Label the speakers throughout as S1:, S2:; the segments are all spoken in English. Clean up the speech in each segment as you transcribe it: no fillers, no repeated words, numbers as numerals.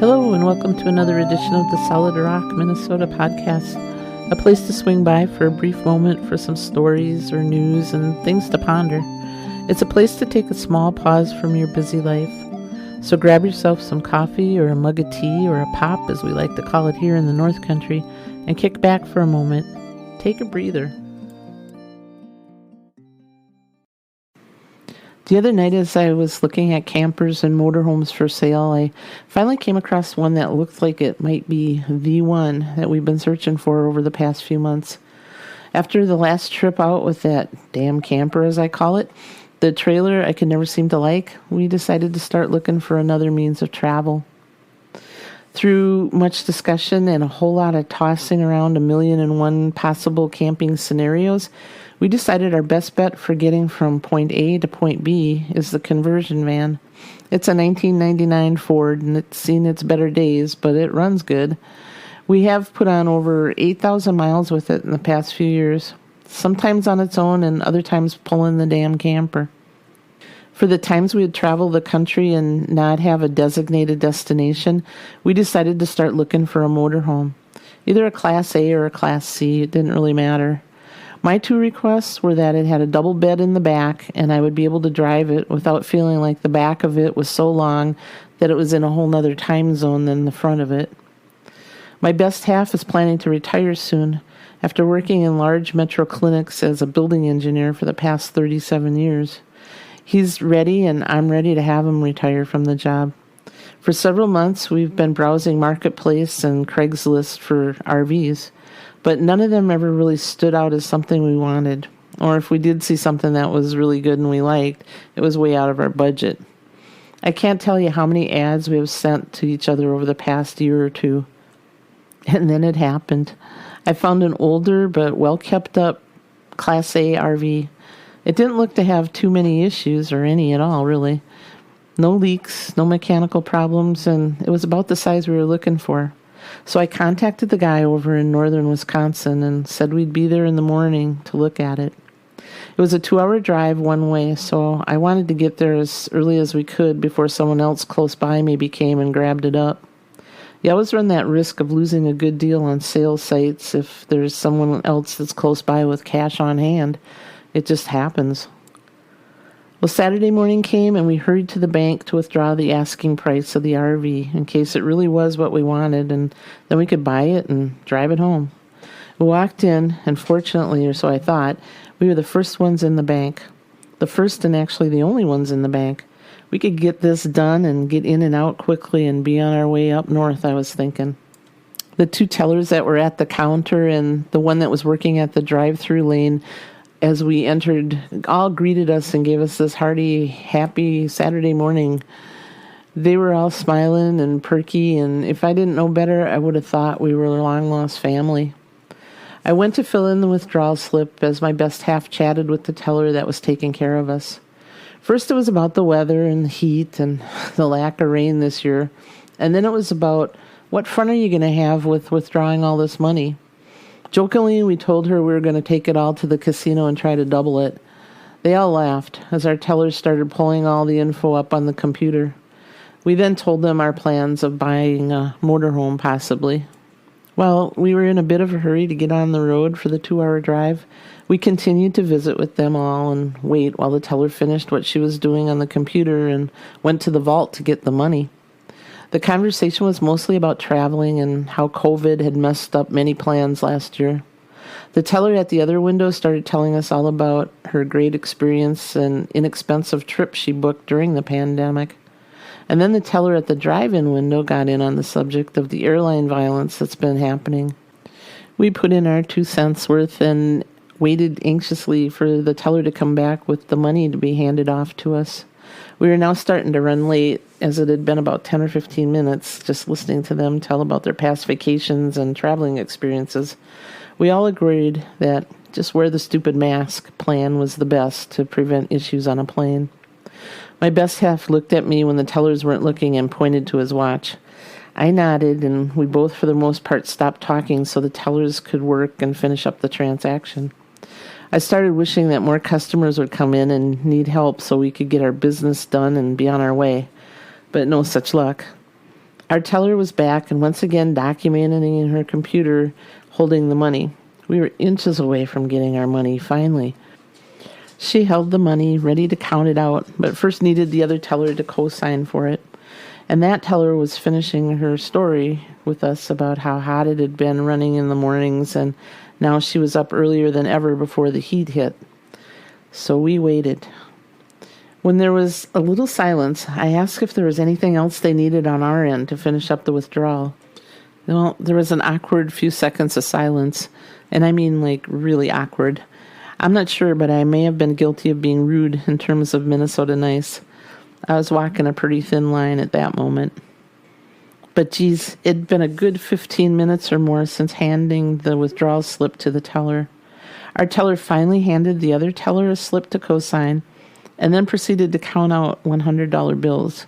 S1: Hello and welcome to another edition of the Solid Rock, Minnesota podcast, a place to swing by for a brief moment for some stories or news and things to ponder. It's a place to take a small pause from your busy life. So grab yourself some coffee or a mug of tea or a pop, as we like to call it here in the North Country, and kick back for a moment. Take a breather. The other night, as I was looking at campers and motorhomes for sale, I finally came across one that looked like it might be the one that we've been searching for over the past few months. After the last trip out with that damn camper, as I call it, the trailer I could never seem to like, we decided to start looking for another means of travel. Through much discussion and a whole lot of tossing around 1,000,001 possible camping scenarios, we decided our best bet for getting from point A to point B is the conversion van. It's a 1999 Ford, and it's seen its better days, but it runs good. We have put on over 8,000 miles with it in the past few years, sometimes on its own and other times pulling the damn camper. For the times we would travel the country and not have a designated destination, we decided to start looking for a motorhome. Either a Class A or a Class C, it didn't really matter. My two requests were that it had a double bed in the back and I would be able to drive it without feeling like the back of it was so long that it was in a whole nother time zone than the front of it. My best half is planning to retire soon after working in large metro clinics as a building engineer for the past 37 years. He's ready and I'm ready to have him retire from the job. For several months, we've been browsing Marketplace and Craigslist for RVs, but none of them ever really stood out as something we wanted. Or if we did see something that was really good and we liked, it was way out of our budget. I can't tell you how many ads we have sent to each other over the past year or two. And then it happened. I found an older but well-kept up Class A RV. It didn't look to have too many issues, or any at all, really. No leaks, no mechanical problems, and it was about the size we were looking for. So I contacted the guy over in northern Wisconsin and said we'd be there in the morning to look at it. It was a 2-hour drive one way, so I wanted to get there as early as we could before someone else close by maybe came and grabbed it up. You always run that risk of losing a good deal on sales sites if there's someone else that's close by with cash on hand. It just happens. Well, Saturday morning came and we hurried to the bank to withdraw the asking price of the RV in case it really was what we wanted, and then we could buy it and drive it home. We walked in, and fortunately, or so I thought, we were the first ones in the bank. The first and actually the only ones in the bank. We could get this done and get in and out quickly and be on our way up north, I was thinking. The two tellers that were at the counter and the one that was working at the drive-through lane as we entered, all greeted us and gave us this hearty, happy Saturday morning. They were all smiling and perky, and if I didn't know better, I would have thought we were a long-lost family. I went to fill in the withdrawal slip as my best half chatted with the teller that was taking care of us. First, it was about the weather and the heat and the lack of rain this year, and then it was about what fun are you going to have with withdrawing all this money. Jokingly, we told her we were going to take it all to the casino and try to double it. They all laughed as our tellers started pulling all the info up on the computer. We then told them our plans of buying a motorhome, possibly. Well, we were in a bit of a hurry to get on the road for the 2-hour drive. We continued to visit with them all and wait while the teller finished what she was doing on the computer and went to the vault to get the money. The conversation was mostly about traveling and how COVID had messed up many plans last year. The teller at the other window started telling us all about her great experience and inexpensive trip she booked during the pandemic. And then the teller at the drive-in window got in on the subject of the airline violence that's been happening. We put in our 2 cents worth and waited anxiously for the teller to come back with the money to be handed off to us. We were now starting to run late, as it had been about 10 or 15 minutes just listening to them tell about their past vacations and traveling experiences. We all agreed that just wear the stupid mask plan was the best to prevent issues on a plane. My best half looked at me when the tellers weren't looking and pointed to his watch. I nodded, and we both, for the most part, stopped talking so the tellers could work and finish up the transaction. I started wishing that more customers would come in and need help so we could get our business done and be on our way, but no such luck. Our teller was back and once again documenting in her computer, holding the money. We were inches away from getting our money, finally. She held the money, ready to count it out, but first needed the other teller to co-sign for it. And that teller was finishing her story with us about how hot it had been running in the mornings, and now she was up earlier than ever before the heat hit. So we waited. When there was a little silence, I asked if there was anything else they needed on our end to finish up the withdrawal. Well, there was an awkward few seconds of silence, and I mean like really awkward. I'm not sure, but I may have been guilty of being rude in terms of Minnesota nice. I was walking a pretty thin line at that moment. But geez, it'd been a good 15 minutes or more since handing the withdrawal slip to the teller. Our teller finally handed the other teller a slip to co-sign, and then proceeded to count out $100 bills.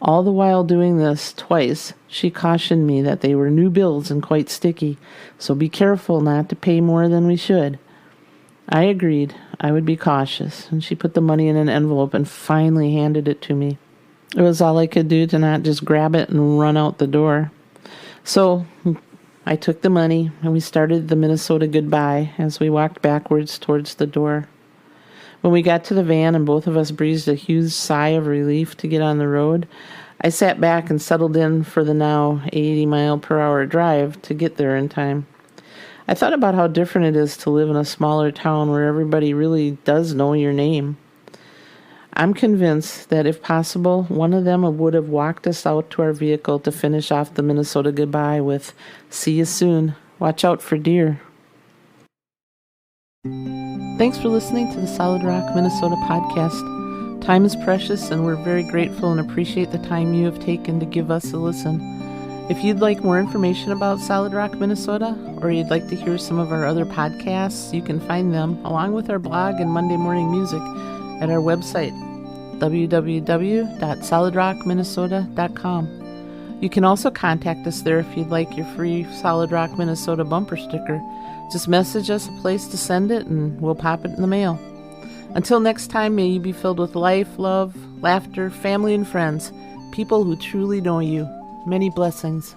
S1: All the while doing this twice, she cautioned me that they were new bills and quite sticky, so be careful not to pay more than we should. I agreed I would be cautious, and she put the money in an envelope and finally handed it to me. It was all I could do to not just grab it and run out the door. So I took the money, and we started the Minnesota goodbye as we walked backwards towards the door. When we got to the van and both of us breathed a huge sigh of relief to get on the road, I sat back and settled in for the now 80-mile-per-hour drive to get there in time. I thought about how different it is to live in a smaller town where everybody really does know your name. I'm convinced that if possible, one of them would have walked us out to our vehicle to finish off the Minnesota goodbye with, "See you soon. Watch out for deer." Thanks for listening to the Solid Rock, Minnesota podcast. Time is precious, and we're very grateful and appreciate the time you have taken to give us a listen. If you'd like more information about Solid Rock, Minnesota, or you'd like to hear some of our other podcasts, you can find them, along with our blog and Monday morning music, at our website, www.solidrockminnesota.com. You can also contact us there if you'd like your free Solid Rock, Minnesota bumper sticker. Just message us a place to send it, and we'll pop it in the mail. Until next time, may you be filled with life, love, laughter, family, and friends, people who truly know you. Many blessings.